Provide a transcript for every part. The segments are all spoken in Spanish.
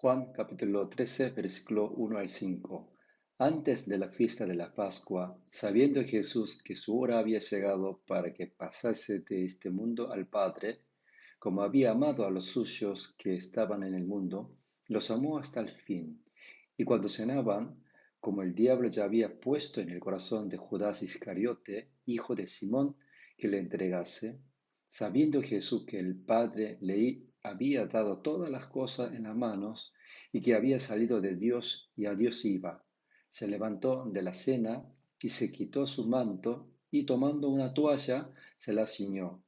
Juan capítulo 13, versículo 1 al 5. Antes de la fiesta de la Pascua, sabiendo Jesús que su hora había llegado para que pasase de este mundo al Padre, como había amado a los suyos que estaban en el mundo, los amó hasta el fin. Y cuando cenaban, como el diablo ya había puesto en el corazón de Judas Iscariote, hijo de Simón, que le entregase, sabiendo Jesús que el Padre le había dado todas las cosas en las manos y que había salido de Dios y a Dios iba, se levantó de la cena y se quitó su manto y tomando una toalla se la ciñó.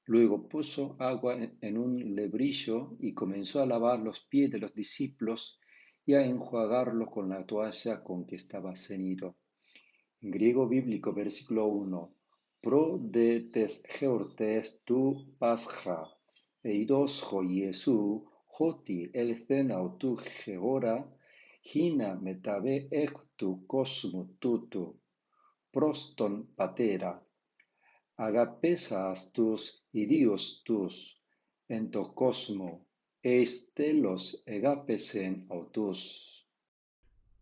Luego puso agua en un lebrillo y comenzó a lavar los pies de los discípulos y a enjuagarlos con la toalla con que estaba ceñido. En griego bíblico, versículo 1. Pro de tes geortes tu pascha, eidos ho Iesu, hoti elthen autu geora, hina metabe ectu cosmu tutu, proston patera, agapesas tus idios tus, en to cosmo, eis telos egapesen autus.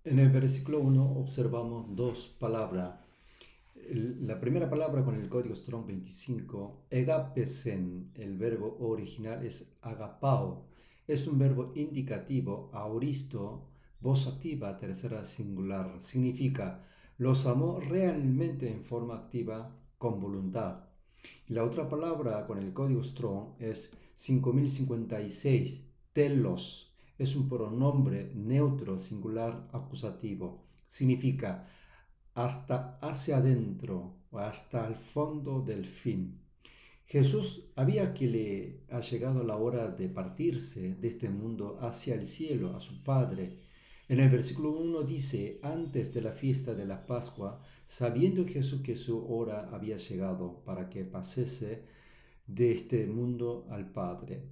En el versículo 1 observamos dos palabras. La primera palabra con el código Strong 25, egapesen, el verbo original es agapao. Es un verbo indicativo, aoristo, voz activa, tercera singular. Significa, los amó realmente en forma activa, con voluntad. Y la otra palabra con el código Strong es 5056, telos. Es un pronombre neutro, singular, acusativo. Significa hasta hacia adentro o hasta el fondo del fin. Jesús había que le ha llegado la hora de partirse de este mundo hacia el cielo, a su Padre. En el versículo 1 dice, antes de la fiesta de la Pascua, sabiendo Jesús que su hora había llegado para que pasase de este mundo al Padre.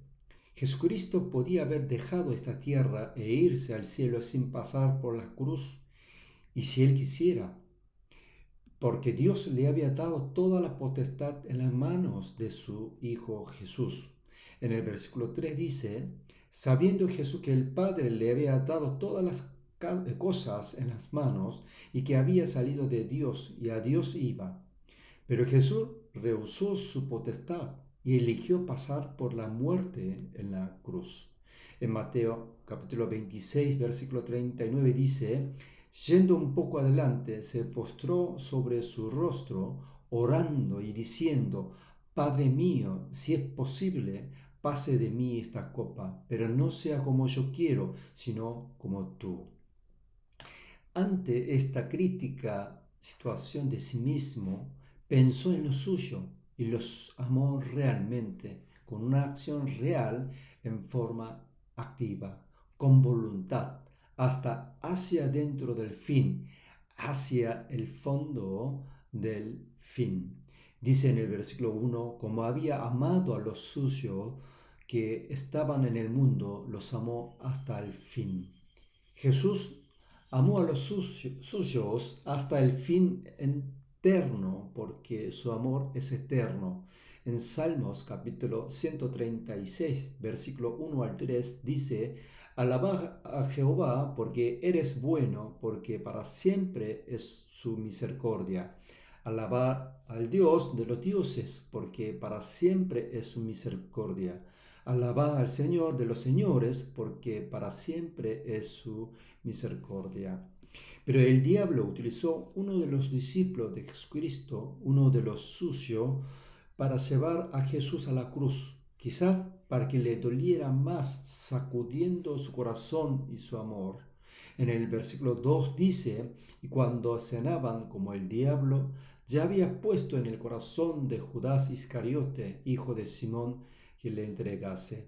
Jesucristo podía haber dejado esta tierra e irse al cielo sin pasar por la cruz, y si él quisiera, porque Dios le había dado toda la potestad en las manos de su Hijo Jesús. En el versículo 3 dice, sabiendo Jesús que el Padre le había dado todas las cosas en las manos y que había salido de Dios y a Dios iba. Pero Jesús rehusó su potestad y eligió pasar por la muerte en la cruz. En Mateo capítulo 26, versículo 39 dice, yendo un poco adelante, se postró sobre su rostro, orando y diciendo, Padre mío, si es posible, pase de mí esta copa, pero no sea como yo quiero, sino como tú. Ante esta crítica situación de sí mismo, pensó en lo suyo y los amó realmente, con una acción real en forma activa, con voluntad, hasta hacia dentro del fin, hacia el fondo del fin. Dice en el versículo 1, como había amado a los suyos que estaban en el mundo, los amó hasta el fin. Jesús amó a los suyos hasta el fin eterno, porque su amor es eterno. En Salmos capítulo 136, versículo 1 al 3 dice, alabad a Jehová porque eres bueno, porque para siempre es su misericordia. Alabad al Dios de los dioses, porque para siempre es su misericordia. Alabad al Señor de los señores, porque para siempre es su misericordia. Pero el diablo utilizó uno de los discípulos de Jesucristo, uno de los suyos, para llevar a Jesús a la cruz, quizás para que le doliera más, sacudiendo su corazón y su amor. En el versículo 2 dice, y cuando cenaban como el diablo ya había puesto en el corazón de Judas Iscariote, hijo de Simón, que le entregase.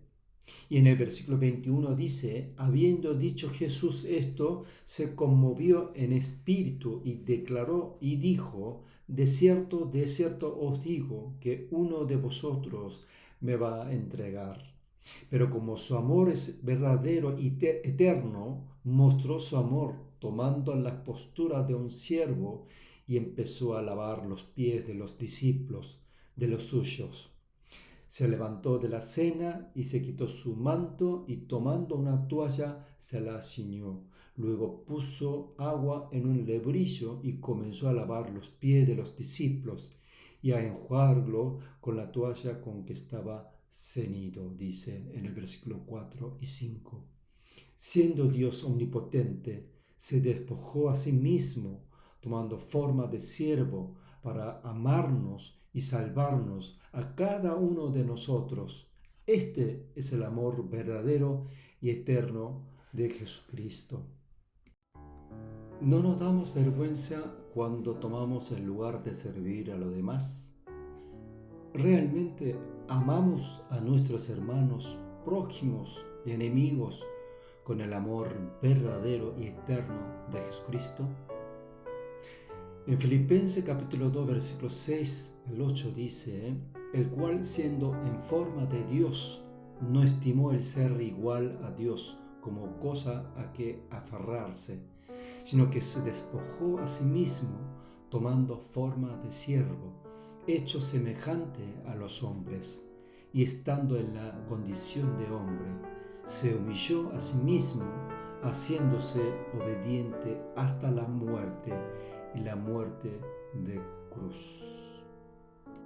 Y en el versículo 21 dice, habiendo dicho Jesús esto, se conmovió en espíritu y declaró y dijo, de cierto os digo, que uno de vosotros me va a entregar. Pero como su amor es verdadero y eterno, mostró su amor tomando la postura de un siervo y empezó a lavar los pies de los discípulos, de los suyos. Se levantó de la cena y se quitó su manto y tomando una toalla se la ciñó. Luego puso agua en un lebrillo y comenzó a lavar los pies de los discípulos y a enjuagarlo con la toalla con que estaba ceñido, dice en el versículo 4 y 5. Siendo Dios omnipotente, se despojó a sí mismo, tomando forma de siervo para amarnos y salvarnos a cada uno de nosotros. Este es el amor verdadero y eterno de Jesucristo. ¿No nos damos vergüenza cuando tomamos el lugar de servir a los demás? ¿Realmente amamos a nuestros hermanos, prójimos y enemigos con el amor verdadero y eterno de Jesucristo? En Filipenses capítulo 2, versículo 6 al 8 dice, el cual siendo en forma de Dios, no estimó el ser igual a Dios como cosa a que aferrarse, sino que se despojó a sí mismo, tomando forma de siervo, hecho semejante a los hombres, y estando en la condición de hombre, se humilló a sí mismo, haciéndose obediente hasta la muerte y la muerte de cruz.